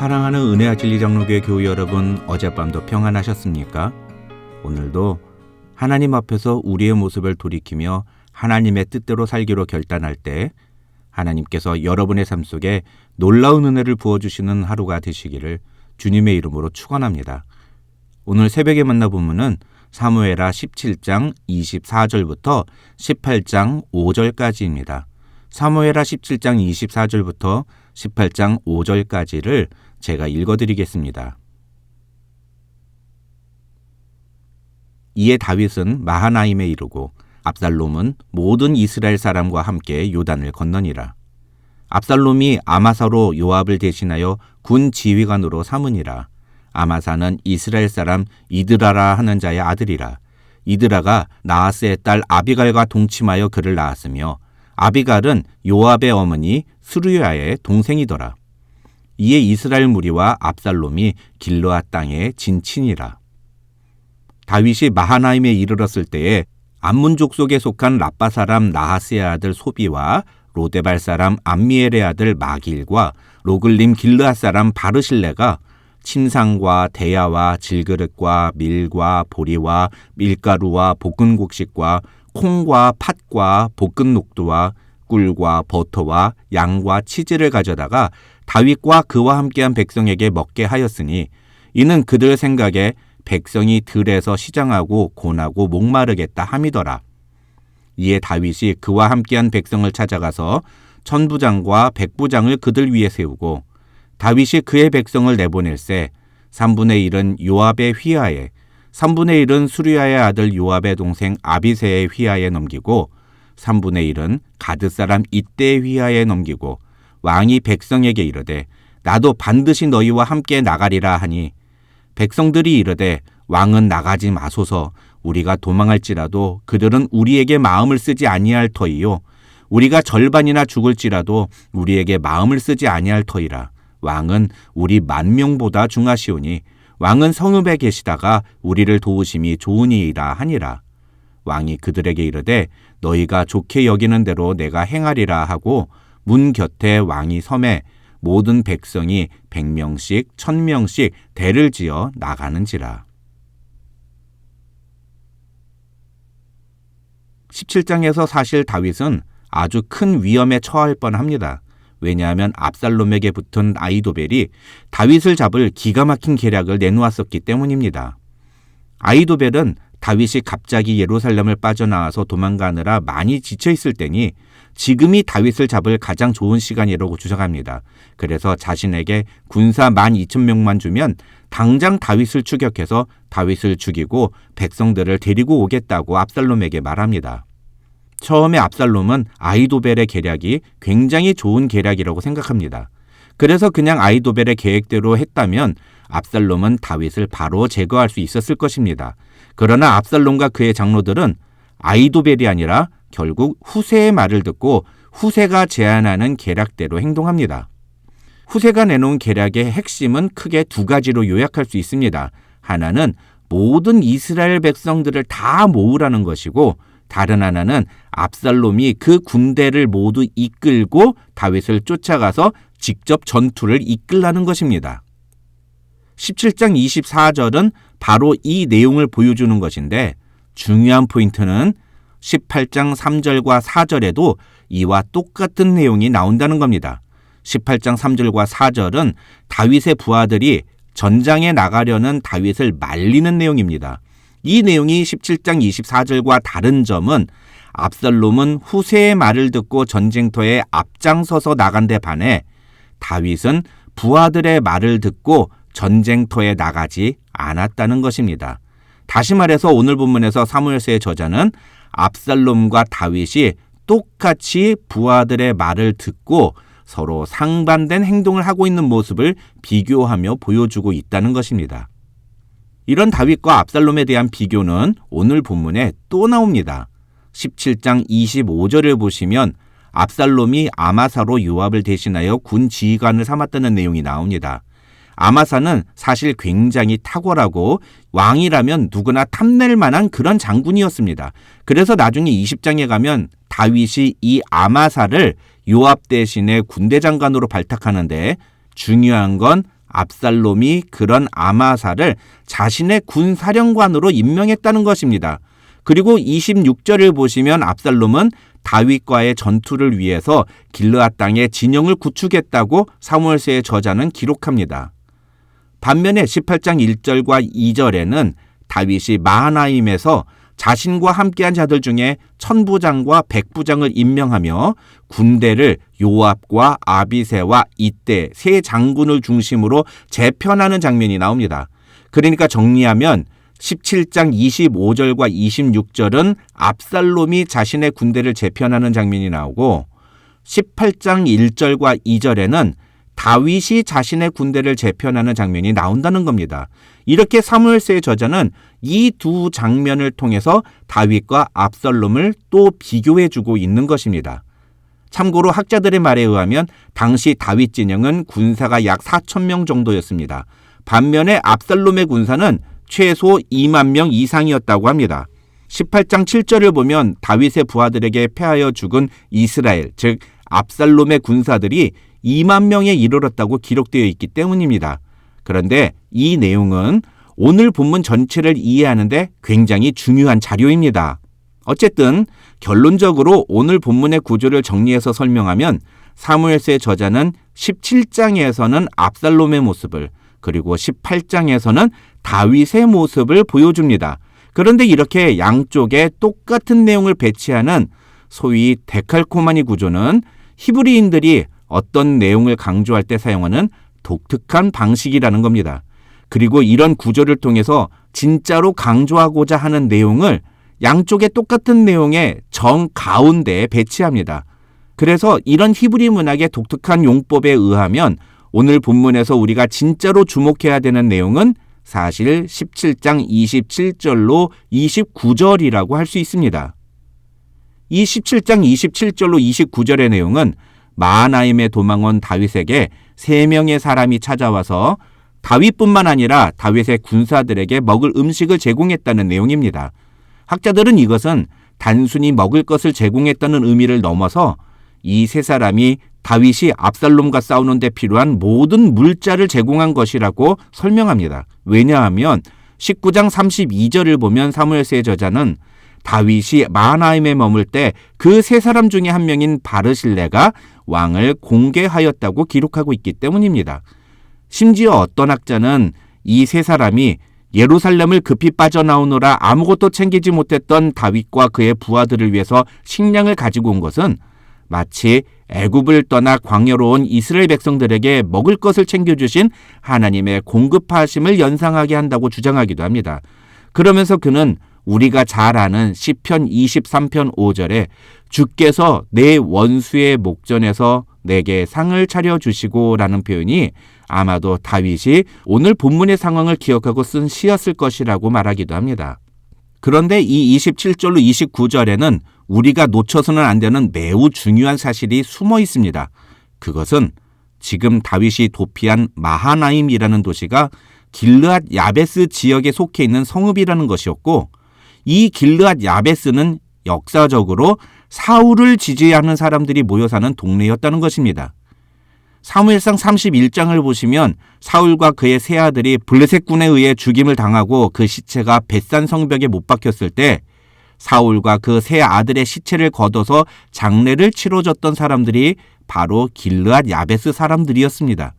사랑하는 은혜와 진리 장로교회 교우 여러분, 어젯밤도 평안하셨습니까? 오늘도 하나님 앞에서 우리의 모습을 돌이키며 하나님의 뜻대로 살기로 결단할 때 하나님께서 여러분의 삶 속에 놀라운 은혜를 부어주시는 하루가 되시기를 주님의 이름으로 축원합니다. 오늘 새벽에 만나보면은 사무엘하 17장 24절부터 18장 5절까지입니다. 사무엘하 17장 24절부터 18장 5절까지를 제가 읽어드리겠습니다. 이에 다윗은 마하나임에 이르고 압살롬은 모든 이스라엘 사람과 함께 요단을 건너니라. 압살롬이 아마사로 요압을 대신하여 군 지휘관으로 삼으니라. 아마사는 이스라엘 사람 이드라라 하는 자의 아들이라. 이드라가 나하스의 딸 아비갈과 동침하여 그를 낳았으며 아비갈은 요압의 어머니 스루야의 동생이더라. 이에 이스라엘 무리와 압살롬이 길르앗 땅에 진친이라. 다윗이 마하나임에 이르렀을 때에 암몬 족속에 속한 라빠 사람 나하스의 아들 소비와 로데발 사람 암미엘의 아들 마길과 로글림 길르앗 사람 바르실레가 침상과 대야와 질그릇과 밀과 보리와 밀가루와 볶은 곡식과 콩과 팥과 볶은 녹두와 꿀과 버터와 양과 치즈를 가져다가 다윗과 그와 함께한 백성에게 먹게 하였으니 이는 그들 생각에 백성이 들에서 시장하고 고나고 목마르겠다 함이더라. 이에 다윗이 그와 함께한 백성을 찾아가서 천부장과 백부장을 그들 위에 세우고 다윗이 그의 백성을 내보낼세 3분의 1은 요압의 휘하에 3분의 1은 수리야의 아들 요압의 동생 아비새의 휘하에 넘기고 3분의 1은 가드 사람 이때의 휘하에 넘기고 왕이 백성에게 이르되 나도 반드시 너희와 함께 나가리라 하니 백성들이 이르되 왕은 나가지 마소서. 우리가 도망할지라도 그들은 우리에게 마음을 쓰지 아니할 터이요 우리가 절반이나 죽을지라도 우리에게 마음을 쓰지 아니할 터이라. 왕은 우리 10,000명보다 중하시오니 왕은 성읍에 계시다가 우리를 도우심이 좋으니이다 하니라. 왕이 그들에게 이르되 너희가 좋게 여기는 대로 내가 행하리라 하고 문 곁에 왕이 섬에 모든 백성이 100명씩 1000명씩 대를 지어 나가는지라. 17장에서 사실 다윗은 아주 큰 위험에 처할 뻔합니다. 왜냐하면 압살롬에게 붙은 아히도벨이 다윗을 잡을 기가 막힌 계략을 내놓았었기 때문입니다. 아히도벨은 다윗이 갑자기 예루살렘을 빠져나와서 도망가느라 많이 지쳐있을 때니 지금이 다윗을 잡을 가장 좋은 시간이라고 주장합니다. 그래서 자신에게 군사 12,000명만 주면 당장 다윗을 추격해서 다윗을 죽이고 백성들을 데리고 오겠다고 압살롬에게 말합니다. 처음에 압살롬은 아히도벨의 계략이 굉장히 좋은 계략이라고 생각합니다. 그래서 그냥 아히도벨의 계획대로 했다면 압살롬은 다윗을 바로 제거할 수 있었을 것입니다. 그러나 압살롬과 그의 장로들은 아히도벨이 아니라 결국 후세의 말을 듣고 후세가 제안하는 계략대로 행동합니다. 후세가 내놓은 계략의 핵심은 크게 2가지로 요약할 수 있습니다. 하나는 모든 이스라엘 백성들을 다 모으라는 것이고 다른 하나는 압살롬이 그 군대를 모두 이끌고 다윗을 쫓아가서 직접 전투를 이끌라는 것입니다. 17장 24절은 바로 이 내용을 보여주는 것인데 중요한 포인트는 18장 3절과 4절에도 이와 똑같은 내용이 나온다는 겁니다. 18장 3절과 4절은 다윗의 부하들이 전장에 나가려는 다윗을 말리는 내용입니다. 이 내용이 17장 24절과 다른 점은 압살롬은 후세의 말을 듣고 전쟁터에 앞장서서 나간 데 반해 다윗은 부하들의 말을 듣고 전쟁터에 나가지 않았다는 것입니다. 다시 말해서 오늘 본문에서 사무엘서의 저자는 압살롬과 다윗이 똑같이 부하들의 말을 듣고 서로 상반된 행동을 하고 있는 모습을 비교하며 보여주고 있다는 것입니다. 이런 다윗과 압살롬에 대한 비교는 오늘 본문에 또 나옵니다. 17장 25절을 보시면 압살롬이 아마사로 요압을 대신하여 군 지휘관을 삼았다는 내용이 나옵니다. 아마사는 사실 굉장히 탁월하고 왕이라면 누구나 탐낼 만한 그런 장군이었습니다. 그래서 나중에 20장에 가면 다윗이 이 아마사를 요압 대신에 군대 장관으로 발탁하는데 중요한 건 압살롬이 그런 아마사를 자신의 군사령관으로 임명했다는 것입니다. 그리고 26절을 보시면 압살롬은 다윗과의 전투를 위해서 길르앗 땅에 진영을 구축했다고 사무엘서의 저자는 기록합니다. 반면에 18장 1절과 2절에는 다윗이 마하나임에서 자신과 함께한 자들 중에 1000부장과 100부장을 임명하며 군대를 요압과 아비새와 이떼 세 장군을 중심으로 재편하는 장면이 나옵니다. 그러니까 정리하면 17장 25절과 26절은 압살롬이 자신의 군대를 재편하는 장면이 나오고 18장 1절과 2절에는 다윗이 자신의 군대를 재편하는 장면이 나온다는 겁니다. 이렇게 사무엘서의 저자는 이 두 장면을 통해서 다윗과 압살롬을 또 비교해주고 있는 것입니다. 참고로 학자들의 말에 의하면 당시 다윗 진영은 군사가 약 4,000명 정도였습니다. 반면에 압살롬의 군사는 최소 2만 명 이상이었다고 합니다. 18장 7절을 보면 다윗의 부하들에게 패하여 죽은 이스라엘, 즉 압살롬의 군사들이 2만 명에 이르렀다고 기록되어 있기 때문입니다. 그런데 이 내용은 오늘 본문 전체를 이해하는데 굉장히 중요한 자료입니다. 어쨌든 결론적으로 오늘 본문의 구조를 정리해서 설명하면 사무엘서의 저자는 17장에서는 압살롬의 모습을 그리고 18장에서는 다윗의 모습을 보여줍니다. 그런데 이렇게 양쪽에 똑같은 내용을 배치하는 소위 데칼코마니 구조는 히브리인들이 어떤 내용을 강조할 때 사용하는 독특한 방식이라는 겁니다. 그리고 이런 구조를 통해서 진짜로 강조하고자 하는 내용을 양쪽의 똑같은 내용의 정 가운데에 배치합니다. 그래서 이런 히브리 문학의 독특한 용법에 의하면 오늘 본문에서 우리가 진짜로 주목해야 되는 내용은 사실 17장 27절로 29절이라고 할 수 있습니다. 이 17장 27절로 29절의 내용은 마하나임에 도망온 다윗에게 3명의 사람이 찾아와서 다윗뿐만 아니라 다윗의 군사들에게 먹을 음식을 제공했다는 내용입니다. 학자들은 이것은 단순히 먹을 것을 제공했다는 의미를 넘어서 이 3사람이 다윗이 압살롬과 싸우는 데 필요한 모든 물자를 제공한 것이라고 설명합니다. 왜냐하면 19장 32절을 보면 사무엘서의 저자는 다윗이 마하나임에 머물 때 그 3사람 중에 한 명인 바르실레가 왕을 공개하였다고 기록하고 있기 때문입니다. 심지어 어떤 학자는 이 3사람이 예루살렘을 급히 빠져나오느라 아무것도 챙기지 못했던 다윗과 그의 부하들을 위해서 식량을 가지고 온 것은 마치 애굽을 떠나 광야로 온 이스라엘 백성들에게 먹을 것을 챙겨주신 하나님의 공급하심을 연상하게 한다고 주장하기도 합니다. 그러면서 그는 우리가 잘 아는 시편 23편 5절에 주께서 내 원수의 목전에서 내게 상을 차려주시고 라는 표현이 아마도 다윗이 오늘 본문의 상황을 기억하고 쓴 시였을 것이라고 말하기도 합니다. 그런데 이 27절로 29절에는 우리가 놓쳐서는 안 되는 매우 중요한 사실이 숨어 있습니다. 그것은 지금 다윗이 도피한 마하나임이라는 도시가 길르앗 야베스 지역에 속해 있는 성읍이라는 것이었고 이 길르앗 야베스는 역사적으로 사울을 지지하는 사람들이 모여 사는 동네였다는 것입니다. 사무엘상 31장을 보시면 사울과 그의 세 아들이 블레셋군에 의해 죽임을 당하고 그 시체가 벳산 성벽에 못 박혔을 때 사울과 그 세 아들의 시체를 걷어서 장례를 치러줬던 사람들이 바로 길르앗 야베스 사람들이었습니다.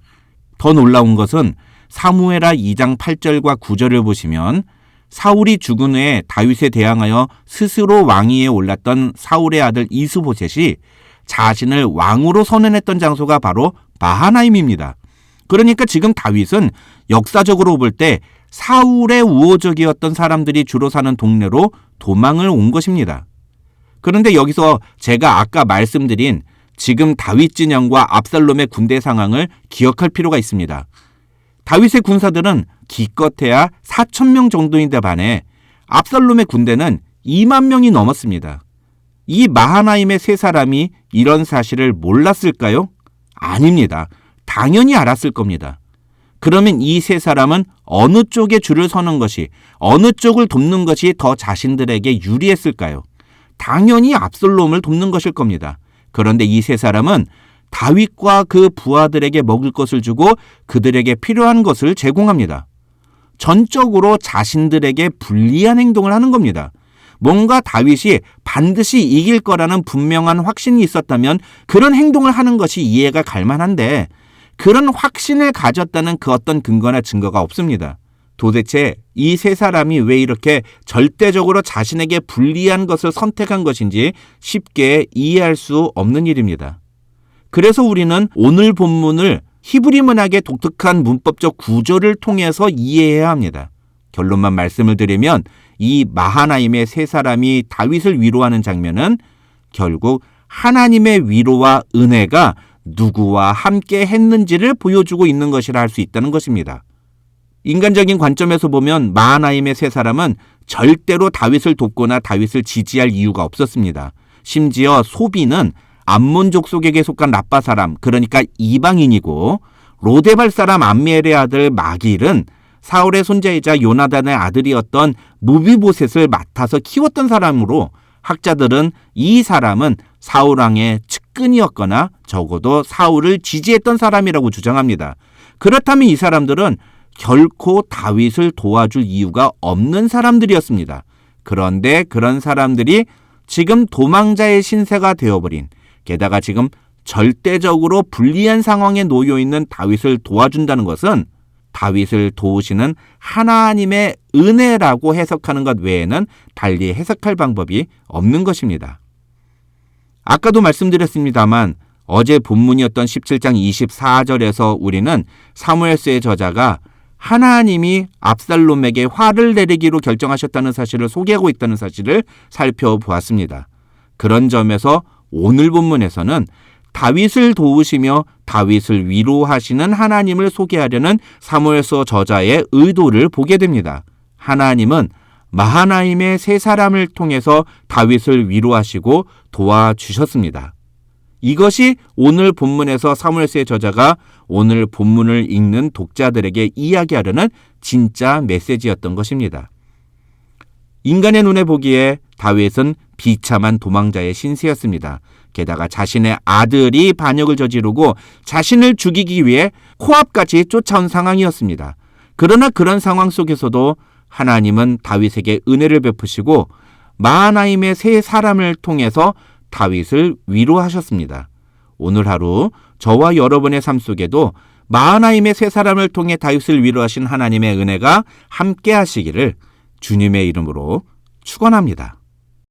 더 놀라운 것은 사무엘하 2장 8절과 9절을 보시면 사울이 죽은 후에 다윗에 대항하여 스스로 왕위에 올랐던 사울의 아들 이스보셋이 자신을 왕으로 선언했던 장소가 바로 마하나임입니다. 그러니까 지금 다윗은 역사적으로 볼 때 사울의 우호적이었던 사람들이 주로 사는 동네로 도망을 온 것입니다. 그런데 여기서 제가 아까 말씀드린 지금 다윗 진영과 압살롬의 군대 상황을 기억할 필요가 있습니다. 다윗의 군사들은 기껏해야 4,000명 정도인데 반해 압살롬의 군대는 2만 명이 넘었습니다. 이 마하나임의 3사람이 이런 사실을 몰랐을까요? 아닙니다. 당연히 알았을 겁니다. 그러면 이 3사람은 어느 쪽에 줄을 서는 것이, 어느 쪽을 돕는 것이 더 자신들에게 유리했을까요? 당연히 압살롬을 돕는 것일 겁니다. 그런데 이 3사람은 다윗과 그 부하들에게 먹을 것을 주고 그들에게 필요한 것을 제공합니다. 전적으로 자신들에게 불리한 행동을 하는 겁니다. 뭔가 다윗이 반드시 이길 거라는 분명한 확신이 있었다면 그런 행동을 하는 것이 이해가 갈 만한데 그런 확신을 가졌다는 그 어떤 근거나 증거가 없습니다. 도대체 이 세 사람이 왜 이렇게 절대적으로 자신에게 불리한 것을 선택한 것인지 쉽게 이해할 수 없는 일입니다. 그래서 우리는 오늘 본문을 히브리 문학의 독특한 문법적 구조를 통해서 이해해야 합니다. 결론만 말씀을 드리면 이 마하나임의 세 사람이 다윗을 위로하는 장면은 결국 하나님의 위로와 은혜가 누구와 함께 했는지를 보여주고 있는 것이라 할 수 있다는 것입니다. 인간적인 관점에서 보면 마하나임의 세 사람은 절대로 다윗을 돕거나 다윗을 지지할 이유가 없었습니다. 심지어 소비는 암몬족 속에게 속한 라빠 사람, 그러니까 이방인이고 로데발 사람 암미엘의 아들 마길은 사울의 손자이자 요나단의 아들이었던 무비보셋을 맡아서 키웠던 사람으로 학자들은 이 사람은 사울 왕의 측근이었거나 적어도 사울을 지지했던 사람이라고 주장합니다. 그렇다면 이 사람들은 결코 다윗을 도와줄 이유가 없는 사람들이었습니다. 그런데 그런 사람들이 지금 도망자의 신세가 되어버린, 게다가 지금 절대적으로 불리한 상황에 놓여 있는 다윗을 도와준다는 것은 다윗을 도우시는 하나님의 은혜라고 해석하는 것 외에는 달리 해석할 방법이 없는 것입니다. 아까도 말씀드렸습니다만 어제 본문이었던 17장 24절에서 우리는 사무엘서의 저자가 하나님이 압살롬에게 화를 내리기로 결정하셨다는 사실을 소개하고 있다는 사실을 살펴보았습니다. 그런 점에서 오늘 본문에서는 다윗을 도우시며 다윗을 위로하시는 하나님을 소개하려는 사무엘서 저자의 의도를 보게 됩니다. 하나님은 마하나임의 세 사람을 통해서 다윗을 위로하시고 도와주셨습니다. 이것이 오늘 본문에서 사무엘서의 저자가 오늘 본문을 읽는 독자들에게 이야기하려는 진짜 메시지였던 것입니다. 인간의 눈에 보기에 다윗은 비참한 도망자의 신세였습니다. 게다가 자신의 아들이 반역을 저지르고 자신을 죽이기 위해 코압까지 쫓아온 상황이었습니다. 그러나 그런 상황 속에서도 하나님은 다윗에게 은혜를 베푸시고 마하나임의 세 사람을 통해서 다윗을 위로하셨습니다. 오늘 하루 저와 여러분의 삶 속에도 마하나임의 세 사람을 통해 다윗을 위로하신 하나님의 은혜가 함께 하시기를 주님의 이름으로 축원합니다.